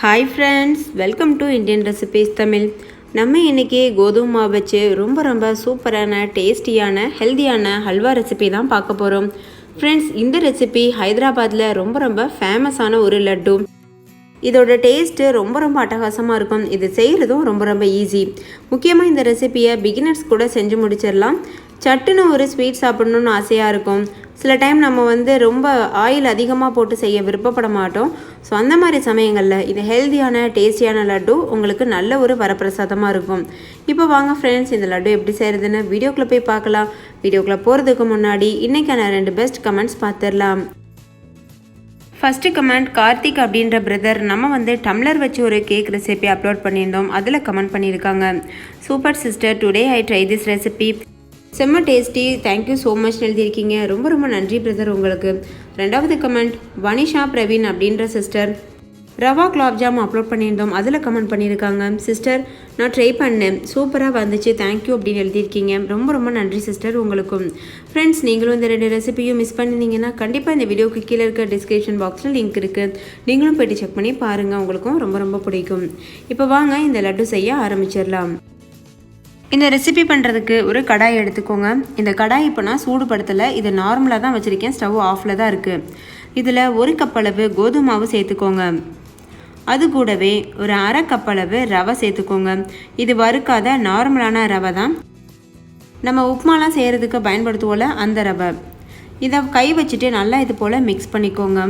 Hi friends, welcome to Indian recipes Tamil. நம்ம இன்றைக்கி கோதுமை மாவு வச்சு ரொம்ப சூப்பரான டேஸ்டியான ஹெல்த்தியான ஹல்வா ரெசிபி தான் பார்க்க போகிறோம். ஃப்ரெண்ட்ஸ், இந்த ரெசிபி ஹைதராபாத்தில் ரொம்ப ஃபேமஸான ஒரு லட்டு. இதோட டேஸ்ட்டு ரொம்ப அட்டகாசமாக இருக்கும். இது செய்கிறதும் ரொம்ப ஈஸி. முக்கியமாக இந்த ரெசிபியை பிகினர்ஸ் கூட செஞ்சு முடிச்சிடலாம். சட்டுன்னு ஒரு ஸ்வீட் சாப்பிடணுன்னு ஆசையாக இருக்கும். சில டைம் நம்ம ரொம்ப ஆயில் அதிகமாக போட்டு செய்ய விருப்பப்பட மாட்டோம். ஸோ அந்த மாதிரி சமயங்களில் இது ஹெல்த்தியான டேஸ்டியான லட்டு உங்களுக்கு நல்ல ஒரு வரப்பிரசாதமாக இருக்கும். இப்போ வாங்க ஃப்ரெண்ட்ஸ், இந்த லட்டு எப்படி செய்கிறதுன்னு வீடியோக்குள்ளே போய் பார்க்கலாம். வீடியோக்குள்ளே போகிறதுக்கு முன்னாடி இன்றைக்கான 2 பெஸ்ட் கமெண்ட்ஸ் பார்த்துடலாம். ஃபஸ்ட்டு கமெண்ட், கார்த்திக் அப்படின்ற பிரதர் நம்ம டம்ளர் வச்சு ஒரு கேக் ரெசிபி அப்லோட் பண்ணியிருந்தோம். அதில் கமெண்ட் பண்ணியிருக்காங்க, super sister, today I try this recipe, செம்ம டேஸ்டி, தேங்க்யூ ஸோ மச் எழுதியிருக்கீங்க. ரொம்ப நன்றி பிரதர் உங்களுக்கு. 2வது கமெண்ட், வனிஷா பிரவீன் அப்படின்ற சிஸ்டர், ரவா குலாப்ஜாம் அப்லோட் பண்ணியிருந்தோம். அதில் கமெண்ட் பண்ணியிருக்காங்க, சிஸ்டர் நான் ட்ரை பண்ணேன், சூப்பராக வந்துச்சு, தேங்க்யூ அப்படின்னு எழுதியிருக்கீங்க. ரொம்ப நன்றி சிஸ்டர் உங்களுக்கும். ஃப்ரெண்ட்ஸ், நீங்களும் இந்த 2 ரெசிபியும் மிஸ் பண்ணியிருந்தீங்கன்னா கண்டிப்பாக இந்த வீடியோக்கு கீழே இருக்க டிஸ்கிரிப்ஷன் பாக்ஸில் லிங்க் இருக்குது, நீங்களும் போய்ட்டு செக் பண்ணி பாருங்கள், உங்களுக்கும் ரொம்ப பிடிக்கும். இப்போ வாங்க இந்த லட்டு செய்ய ஆரம்பிச்சிடலாம். இந்த ரெசிபி பண்ணுறதுக்கு ஒரு கடாய் எடுத்துக்கோங்க. இந்த கடாய் இப்போ நான் சூடுபடுத்தலை, இது நார்மலாக தான் வச்சுருக்கேன், ஸ்டவ் ஆஃபில் தான் இருக்குது. இதில் 1 கப் அளவு கோதுமை மாவு சேர்த்துக்கோங்க. அது கூடவே ஒரு 1/2 கப் அளவு ரவை சேர்த்துக்கோங்க. இது வறுக்காத நார்மலான ரவை தான், நம்ம உப்புமாலாம் செய்கிறதுக்கு பயன்படுத்துவோம்ல அந்த ரவை. இதை கை வச்சுட்டு நல்லா இது போல் மிக்ஸ் பண்ணிக்கோங்க.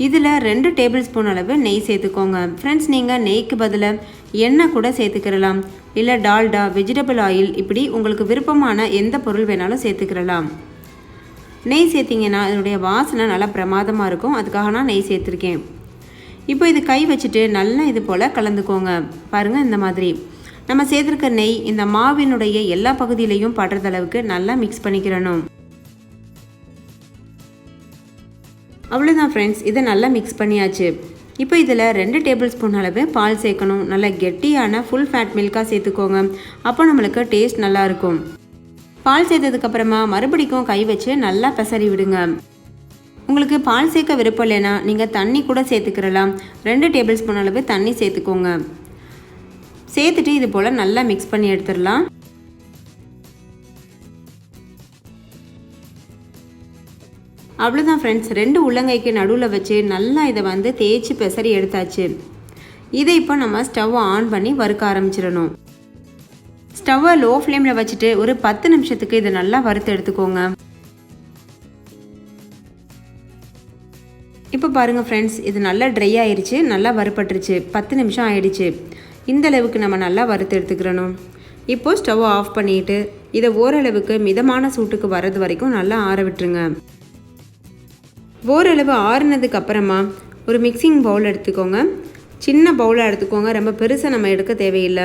இதில் 2 டேபிள் ஸ்பூன் அளவு நெய் சேர்த்துக்கோங்க. ஃப்ரெண்ட்ஸ், நீங்கள் நெய்க்கு பதிலாக எண்ணெய் கூட சேர்த்துக்கிறலாம், இல்லை டால்டா, வெஜிடபிள் ஆயில், இப்படி உங்களுக்கு விருப்பமான எந்த பொருள் வேணாலும் சேர்த்துக்கிறலாம். நெய் சேர்த்திங்கன்னா இதனுடைய வாசனை நல்லா பிரமாதமாக இருக்கும், அதுக்காக நான் நெய் சேர்த்துருக்கேன். இப்போ இது கை வச்சுட்டு நல்லா இது போல் கலந்துக்கோங்க. பாருங்கள், இந்த மாதிரி நம்ம சேர்த்துருக்க நெய் இந்த மாவினுடைய எல்லா பகுதியிலையும் படுறதளவுக்கு நல்லா மிக்ஸ் பண்ணிக்கிறணும். அவ்வளோதான் ஃப்ரெண்ட்ஸ், இதை நல்லா மிக்ஸ் பண்ணியாச்சு. இப்போ இதில் 2 டேபிள் ஸ்பூன் அளவு பால் சேர்க்கணும். நல்லா கெட்டியான ஃபுல் ஃபேட் மில்காக சேர்த்துக்கோங்க, அப்போ நம்மளுக்கு டேஸ்ட் நல்லாயிருக்கும். பால் சேர்த்ததுக்கப்புறமா மறுபடிக்கும் கை வச்சு நல்லா பெசரி விடுங்க. உங்களுக்கு பால் சேர்க்க விருப்பம் இல்லைன்னா நீங்கள் தண்ணி கூட சேர்த்துக்கிறலாம். 2 டேபிள் ஸ்பூன் அளவு தண்ணி சேர்த்துக்கோங்க. சேர்த்துட்டு இது போல் நல்லா மிக்ஸ் பண்ணி எடுத்துடலாம். அவ்வளோதான் ஃப்ரெண்ட்ஸ், 2 உள்ளங்கைக்கு நடுவில் வச்சு நல்லா இதை தேய்ச்சி பெசரி எடுத்தாச்சு. இதை இப்போ நம்ம ஸ்டவ்வை ஆன் பண்ணி வறுக்க ஆரம்பிச்சிடணும். ஸ்டவ்வை லோ ஃப்ளேமில் வச்சுட்டு ஒரு 10 நிமிஷத்துக்கு இதை நல்லா வறுத்து எடுத்துக்கோங்க. இப்போ பாருங்கள் ஃப்ரெண்ட்ஸ், இது நல்லா ட்ரை ஆயிடுச்சு, நல்லா வறுப்பட்டுருச்சு. 10 நிமிஷம் ஆயிடுச்சு. இந்த அளவுக்கு நம்ம நல்லா வறுத்து எடுத்துக்கிறணும். இப்போது ஸ்டவ்வை ஆஃப் பண்ணிவிட்டு இதை ஓரளவுக்கு மிதமான சூட்டுக்கு வர்றது வரைக்கும் நல்லா ஆற விட்டுருங்க. ஓரளவு ஆறுனதுக்கு அப்புறமா ஒரு மிக்சிங் பவுல் எடுத்துக்கோங்க. சின்ன பவுலாக எடுத்துக்கோங்க, ரொம்ப பெருசாக நம்ம எடுக்க தேவையில்லை.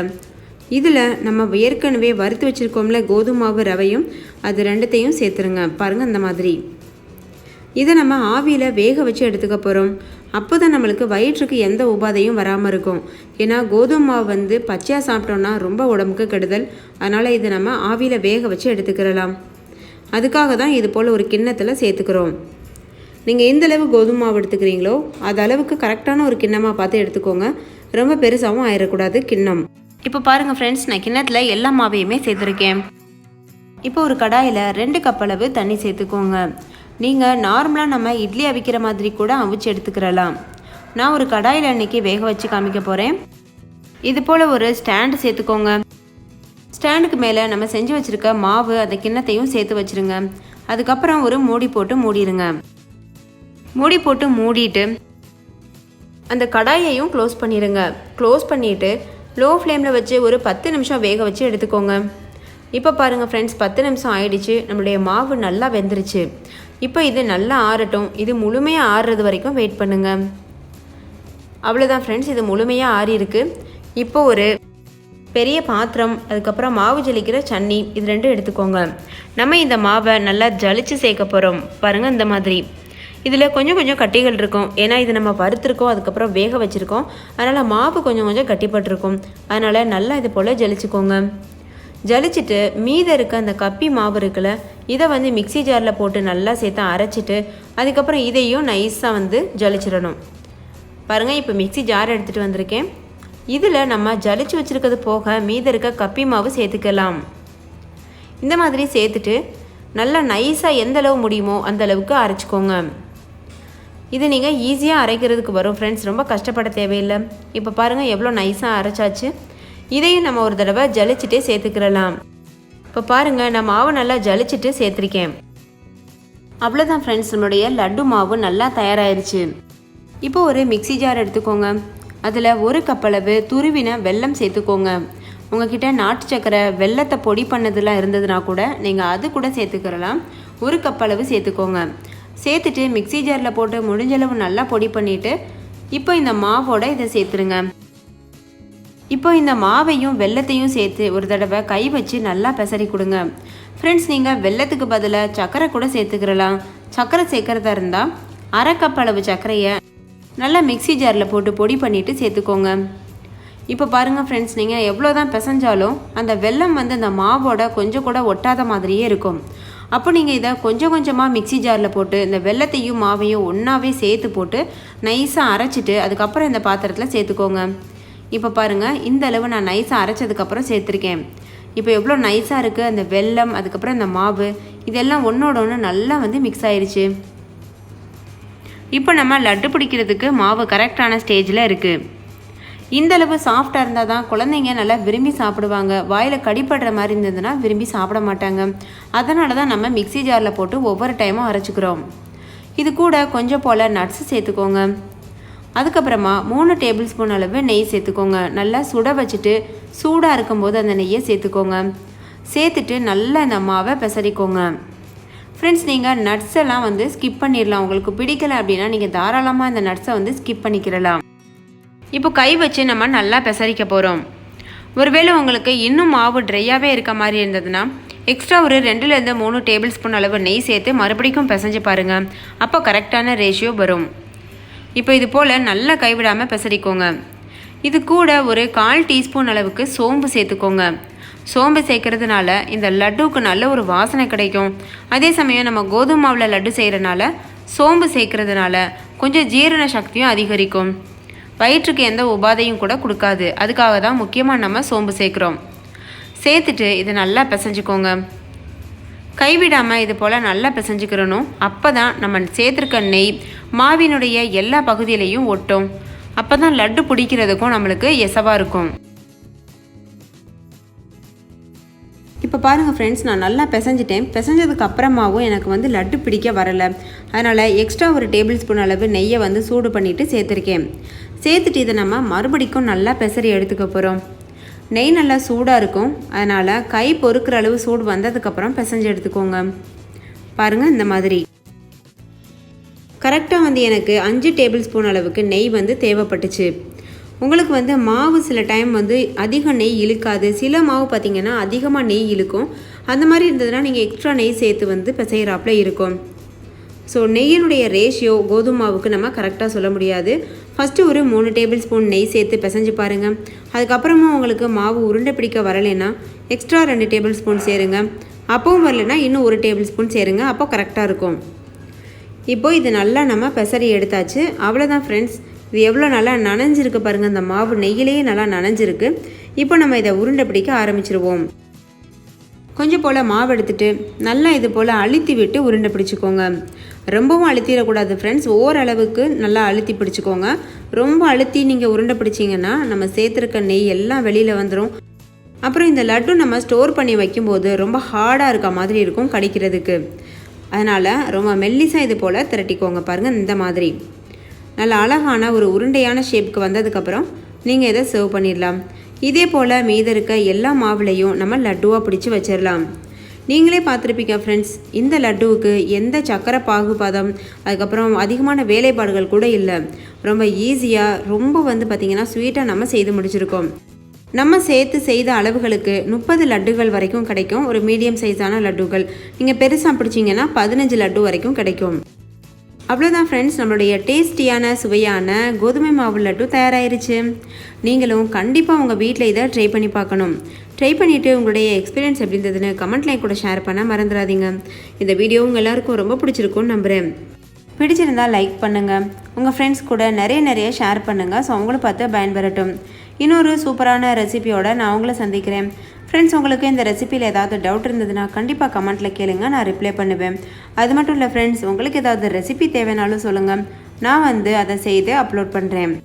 இதில் நம்ம ஏற்கனவே வறுத்து வச்சுருக்கோம்ல கோதுமை மாவு ரவையும், அது 2த்தையும் சேர்த்துருங்க. பாருங்கள், அந்த மாதிரி இதை நம்ம ஆவியில் வேக வச்சு எடுத்துக்க போகிறோம். அப்போ தான் நம்மளுக்கு வயிற்றுக்கு எந்த உபாதையும் வராமல் இருக்கும். ஏன்னா கோதுமை மாவு பச்சையாக சாப்பிட்டோன்னா ரொம்ப உடம்புக்கு கெடுதல். அதனால் இதை நம்ம ஆவியில் வேக வச்சு எடுத்துக்கிறலாம். அதுக்காக தான் இது போல் ஒரு கிண்ணத்தில் சேர்த்துக்கிறோம். நீங்கள் எந்த அளவு கோதுமை மாவு எடுத்துக்கிறீங்களோ அது அளவுக்கு கரெக்டான ஒரு கிண்ணமாக பார்த்து எடுத்துக்கோங்க. ரொம்ப பெருசாகவும் ஆயிடக்கூடாது கிண்ணம். இப்போ பாருங்கள் ஃப்ரெண்ட்ஸ், நான் கிண்ணத்தில் எல்லா மாவையுமே சேர்த்துருக்கேன். இப்போ ஒரு கடாயில் 2 கப் அளவு தண்ணி சேர்த்துக்கோங்க. நீங்கள் நார்மலாக நம்ம இட்லி அவிக்கிற மாதிரி கூட அவிச்சு எடுத்துக்கிறலாம். நான் ஒரு கடாயில் அன்றைக்கி வேக வச்சு காமிக்க போகிறேன். இது போல் ஒரு ஸ்டாண்டு சேர்த்துக்கோங்க. ஸ்டாண்டுக்கு மேலே நம்ம செஞ்சு வச்சுருக்க மாவு அந்த கிண்ணத்தையும் சேர்த்து வச்சுருங்க. அதுக்கப்புறம் ஒரு மூடி போட்டு மூடிடுங்க. மூடி போட்டு மூடிட்டு அந்த கடாயையும் க்ளோஸ் பண்ணிடுங்க. க்ளோஸ் பண்ணிவிட்டு லோ ஃப்ளேமில் வச்சு ஒரு 10 நிமிஷம் வேக வச்சு எடுத்துக்கோங்க. இப்போ பாருங்கள் ஃப்ரெண்ட்ஸ், 10 நிமிஷம் ஆயிடுச்சு. நம்மளுடைய மாவு நல்லா வெந்துருச்சு. இப்போ இது நல்லா ஆறட்டும். இது முழுமையாக ஆறுறது வரைக்கும் வெயிட் பண்ணுங்கள். அவ்வளோதான் ஃப்ரெண்ட்ஸ், இது முழுமையாக ஆறி இருக்குது. இப்போ ஒரு பெரிய பாத்திரம், அதுக்கப்புறம் மாவு ஜலிக்கிற சன்னி, இது 2 எடுத்துக்கோங்க. நம்ம இந்த மாவை நல்லா ஜலிச்சு சேர்க்க போகிறோம். பாருங்கள், இந்த மாதிரி இதில் கொஞ்சம் கட்டிகள் இருக்கும். ஏன்னா இது நம்ம வறுத்துருக்கோம், அதுக்கப்புறம் வேக வச்சுருக்கோம். அதனால் மாவு கொஞ்சம் கட்டிப்பட்டிருக்கும். அதனால் நல்லா இது போல் ஜலிச்சுக்கோங்க. ஜலிச்சுட்டு மீதம் இருக்க அந்த கப்பி மாவு இருக்குல்ல, இதை மிக்சி ஜாரில் போட்டு நல்லா சேர்த்து அரைச்சிட்டு அதுக்கப்புறம் இதையும் நைஸாக ஜலிச்சிடணும். பாருங்கள், இப்போ மிக்ஸி ஜார் எடுத்துகிட்டு வந்திருக்கேன். இதில் நம்ம ஜலிச்சு வச்சுருக்கிறது போக மீதி இருக்க கப்பி மாவு சேர்த்துக்கலாம். இந்த மாதிரி சேர்த்துட்டு நல்லா நைஸாக எந்த அளவு முடியுமோ அந்த அளவுக்கு அரைச்சிக்கோங்க. இது நீங்கள் ஈஸியாக அரைக்கிறதுக்கு வரும் ஃப்ரெண்ட்ஸ், ரொம்ப கஷ்டப்பட தேவையில்லை. இப்போ பாருங்கள் எவ்வளோ நைஸாக அரைச்சாச்சு. இதையும் நம்ம ஒரு தடவை ஜலிச்சுட்டே சேர்த்துக்கிறலாம். இப்போ பாருங்கள், நான் மாவு நல்லா ஜலிச்சுட்டு சேர்த்துருக்கேன். அவ்வளோதான் ஃப்ரெண்ட்ஸ், நம்மளுடைய லட்டு மாவு நல்லா தயாராகிருச்சு. இப்போ ஒரு மிக்ஸி ஜார் எடுத்துக்கோங்க. அதில் 1 கப் அளவு துருவின வெல்லம் சேர்த்துக்கோங்க. உங்ககிட்ட நாட்டு சக்கரை வெல்லத்தை பொடி பண்ணதெல்லாம் இருந்ததுன்னா கூட நீங்கள் அது கூட சேர்த்துக்கிறலாம். 1 கப் அளவு சேர்த்துக்கோங்க. சேர்த்துட்டு மிக்ஸி ஜாரில் போட்டு முடிஞ்சளவு நல்லா பொடி பண்ணிவிட்டு இப்போ இந்த மாவோட இதை சேர்த்துருங்க. இப்போ இந்த மாவையும் வெல்லத்தையும் சேர்த்து ஒரு தடவை கை வச்சு நல்லா பெசரி கொடுங்க. ஃப்ரெண்ட்ஸ், நீங்கள் வெல்லத்துக்கு பதிலாக சர்க்கரை கூட சேர்த்துக்கிறலாம். சர்க்கரை சேர்க்குறதா இருந்தால் 1/2 கப் அளவு சர்க்கரையை நல்லா மிக்ஸி ஜாரில் போட்டு பொடி பண்ணிவிட்டு சேர்த்துக்கோங்க. இப்போ பாருங்கள் ஃப்ரெண்ட்ஸ், நீங்கள் எவ்வளோ தான் பிசைஞ்சாலும் அந்த வெல்லம் அந்த மாவோட கொஞ்சம் கூட ஒட்டாத மாதிரியே இருக்கும். அப்போ நீங்கள் இதை கொஞ்சம் கொஞ்சமாக மிக்ஸி ஜாரில் போட்டு இந்த வெல்லத்தையும் மாவையும் ஒன்றாவே சேர்த்து போட்டு நைஸாக அரைச்சிட்டு அதுக்கப்புறம் இந்த பாத்திரத்தில் சேர்த்துக்கோங்க. இப்போ பாருங்கள், இந்த அளவு நான் நைஸாக அரைச்சதுக்கப்புறம் சேர்த்துருக்கேன். இப்போ எவ்வளோ நைஸாக இருக்குது அந்த வெல்லம், அதுக்கப்புறம் இந்த மாவு, இதெல்லாம் ஒன்றோட ஒன்று நல்லா மிக்ஸ் ஆயிடுச்சு. இப்போ நம்ம லட்டு பிடிக்கிறதுக்கு மாவு கரெக்டான ஸ்டேஜில் இருக்குது. இந்தளவு சாஃப்டாக இருந்தால் தான் குழந்தைங்க நல்லா விரும்பி சாப்பிடுவாங்க. வாயில் கடிப்படுற மாதிரி இருந்ததுன்னா விரும்பி சாப்பிட மாட்டாங்க. அதனால தான் நம்ம மிக்ஸி ஜாரில் போட்டு ஒவ்வொரு டைமும் அரைச்சிக்கிறோம். இது கூட கொஞ்சம் போல் நட்ஸு சேர்த்துக்கோங்க. அதுக்கப்புறமா 3 டேபிள் ஸ்பூன் அளவு நெய் சேர்த்துக்கோங்க. நல்லா சுட வச்சுட்டு சூடாக இருக்கும்போது அந்த நெய்யை சேர்த்துக்கோங்க. சேர்த்துட்டு நல்லா இந்த மாவை பெசரிக்கோங்க. ஃப்ரெண்ட்ஸ், நீங்கள் நட்ஸ் எல்லாம் ஸ்கிப் பண்ணிடலாம். உங்களுக்கு பிடிக்கலை அப்படின்னா நீங்கள் தாராளமாக இந்த நட்ஸை ஸ்கிப் பண்ணிக்கிறலாம். இப்போ கை வச்சு நம்ம நல்லா பெசரிக்க போகிறோம். ஒருவேளை உங்களுக்கு இன்னும் மாவு ட்ரையாகவே இருக்க மாதிரி இருந்ததுன்னா எக்ஸ்ட்ரா ஒரு 2லேருந்து 3 டேபிள் ஸ்பூன் அளவு நெய் சேர்த்து மறுபடியும் பிசைஞ்சு பாருங்கள். அப்போ கரெக்டான ரேஷியோ வரும். இப்போ இது போல் நல்லா கைவிடாமல் பெசரிக்கோங்க. இது கூட ஒரு 1/4 டீஸ்பூன் அளவுக்கு சோம்பு சேர்த்துக்கோங்க. சோம்பு சேர்க்கறதுனால இந்த லட்டுவுக்கு நல்ல ஒரு வாசனை கிடைக்கும். அதே சமயம் நம்ம கோதுமை மாவில் லட்டு செய்கிறனால சோம்பு சேர்க்கறதுனால கொஞ்சம் ஜீரண சக்தியும் அதிகரிக்கும். வயிற்றுக்கு எந்த உபாதையும் கூட கொடுக்காது. அதுக்காக தான் முக்கியமாக நம்ம சோம்பு சேர்க்குறோம். சேர்த்துட்டு இதை நல்லா பிசைஞ்சுக்கோங்க. கைவிடாமல் இது போல் நல்லா பிசைஞ்சுக்கிறணும். அப்போ தான் நம்ம சேர்த்துருக்க நெய் மாவினுடைய எல்லா பகுதியிலையும் ஒட்டும். அப்போ தான் லட்டு பிடிக்கிறதுக்கும் நம்மளுக்கு எசவாக இருக்கும். இப்போ பாருங்கள் ஃப்ரெண்ட்ஸ், நான் நல்லா பிசைஞ்சிட்டேன். பிசைஞ்சதுக்கு அப்புறமாவும் எனக்கு லட்டு பிடிக்க வரலை. அதனால் எக்ஸ்ட்ரா ஒரு டேபிள் ஸ்பூன் அளவு நெய்யை சூடு பண்ணிவிட்டு சேர்த்துருக்கேன். சேர்த்துட்டு இதை நம்ம மறுபடிக்கும் நல்லா பெசரி எடுத்துக்க போகிறோம். நெய் நல்லா சூடாக இருக்கும். அதனால் கை பொறுக்கிற அளவு சூடு வந்ததுக்கப்புறம் பிசைஞ்சு எடுத்துக்கோங்க. பாருங்கள், இந்த மாதிரி கரெக்டாக எனக்கு 5 டேபிள் ஸ்பூன் அளவுக்கு நெய் தேவைப்பட்டுச்சு. உங்களுக்கு மாவு சில டைம் அதிக நெய் இழுக்காது. சில மாவு பார்த்திங்கன்னா அதிகமாக நெய் இழுக்கும். அந்த மாதிரி இருந்ததுன்னா நீங்கள் எக்ஸ்ட்ரா நெய் சேர்த்து பிசைகிறாப்புல இருக்கும். ஸோ நெய்யினுடைய ரேஷியோ கோதுமை மாவுக்கு நம்ம கரெக்டாக சொல்ல முடியாது. ஃபஸ்ட்டு ஒரு 3 டேபிள் ஸ்பூன் நெய் சேர்த்து பிசைஞ்சு பாருங்கள். அதுக்கப்புறமா உங்களுக்கு மாவு உருண்டை பிடிக்க வரலைன்னா எக்ஸ்ட்ரா 2 டேபிள் ஸ்பூன் சேருங்க. அப்பவும் வரலைன்னா இன்னும் 1 டேபிள் ஸ்பூன் சேருங்க. அப்போ கரெக்டாக இருக்கும். இப்போது இது நல்லா நம்ம பெசரி எடுத்தாச்சு. அவ்வளோதான் ஃப்ரெண்ட்ஸ். இது எவ்வளோ நல்லா நனைஞ்சிருக்கு பாருங்கள். அந்த மாவு நெய்யிலேயே நல்லா நனைஞ்சிருக்கு. இப்போ நம்ம இதை உருண்டை பிடிக்க ஆரம்பிச்சிருவோம். கொஞ்சம் போல் மாவு எடுத்துகிட்டு நல்லா இது போல் அழுத்தி விட்டு உருண்டை பிடிச்சிக்கோங்க. ரொம்பவும் அழுத்திடக்கூடாது ஃப்ரெண்ட்ஸ். ஓரளவுக்கு நல்லா அழுத்தி பிடிச்சிக்கோங்க. ரொம்ப அழுத்தி நீங்கள் உருண்டை பிடிச்சிங்கன்னா நம்ம சேர்த்துருக்க நெய் எல்லாம் வெளியில் வந்துடும். அப்புறம் இந்த லட்டு நம்ம ஸ்டோர் பண்ணி வைக்கும்போது ரொம்ப ஹார்டாக இருக்க மாதிரி இருக்கும் கடிக்கிறதுக்கு. அதனால் ரொம்ப மெல்லிசாக இது போல் திரட்டிக்கோங்க. பாருங்கள், இந்த மாதிரி நல்ல அழகான ஒரு உருண்டையான ஷேப்புக்கு வந்ததுக்கப்புறம் நீங்கள் இதை சர்வ் பண்ணிடலாம். இதே போல் மீத இருக்க எல்லா மாவுலையும் நம்ம லட்டுவாக பிடிச்சி வச்சிடலாம். நீங்களே பார்த்துருப்பீங்க ஃப்ரெண்ட்ஸ், இந்த லட்டுவுக்கு எந்த சக்கரை பாகுபாதம் அதுக்கப்புறம் அதிகமான வேலைப்பாடுகள் கூட இல்லை. ரொம்ப ஈஸியாக ரொம்ப பார்த்திங்கன்னா ஸ்வீட்டாக நம்ம செய்து முடிச்சிருக்கோம். நம்ம சேர்த்து செய்த அளவுகளுக்கு 30 லட்டுகள் வரைக்கும் கிடைக்கும். ஒரு மீடியம் சைஸான லட்டுகள். நீங்கள் பெருசாக பிடிச்சிங்கன்னா 15 லட்டு வரைக்கும் கிடைக்கும். அவ்வளோதான் ஃப்ரெண்ட்ஸ், நம்மளுடைய டேஸ்டியான சுவையான கோதுமை மாவு லட்டு தயாராகிருச்சு. நீங்களும் கண்டிப்பாக உங்கள் வீட்டில் இதை ட்ரை பண்ணி பார்க்கணும். ட்ரை பண்ணிவிட்டு உங்களுடைய எக்ஸ்பீரியன்ஸ் எப்படி இருந்ததுன்னு கமெண்ட்லைன் கூட ஷேர் பண்ண மறந்துடாதீங்க. இந்த வீடியோ உங்கள் எல்லாருக்கும் ரொம்ப பிடிச்சிருக்கும்னு நம்புகிறேன். பிடிச்சிருந்தால் லைக் பண்ணுங்கள், உங்கள் ஃப்ரெண்ட்ஸ் கூட நிறைய ஷேர் பண்ணுங்கள். ஸோ அவங்களும் பார்த்து பயன்பெறட்டும். இன்னொரு சூப்பரான ரெசிபியோட நான் உங்களை சந்திக்கிறேன். ஃப்ரெண்ட்ஸ், உங்களுக்கு இந்த ரெசிபியில் ஏதாவது டவுட் இருந்ததுன்னா கண்டிப்பாக கமெண்ட்டில் கேளுங்க, நான் ரிப்ளை பண்ணுவேன். அது மட்டும் இல்லை ஃப்ரெண்ட்ஸ், உங்களுக்கு ஏதாவது ரெசிபி தேவைனாலும் சொல்லுங்கள், நான் அதை செய்து அப்லோட் பண்ணுறேன்.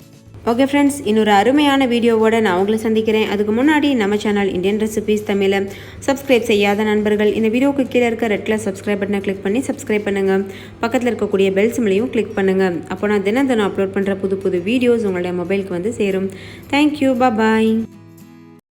ஓகே ஃப்ரெண்ட்ஸ், இன்னொரு அருமையான வீடியோவோடு நான் உங்களை சந்திக்கிறேன். அதுக்கு முன்னாடி நம்ம சேனல் இந்தியன் ரெசிபீஸ் தமிழை சப்ஸ்கிரைப் செய்யாத நண்பர்கள் இந்த வீடியோவுக்கு கீழே இருக்க ரெட் கலர் சப்ஸ்கிரைப் பட்டனை கிளிக் பண்ணி சப்ஸ்கிரைப் பண்ணுங்கள். பக்கத்தில் இருக்கக்கூடிய பெல் சிம்லையும் கிளிக் பண்ணுங்கள். அப்போ நான் தினம் அப்லோட் பண்ணுற புது வீடியோஸ் உங்களுடைய மொபைலுக்கு சேரும். தேங்க்யூ, பாய்.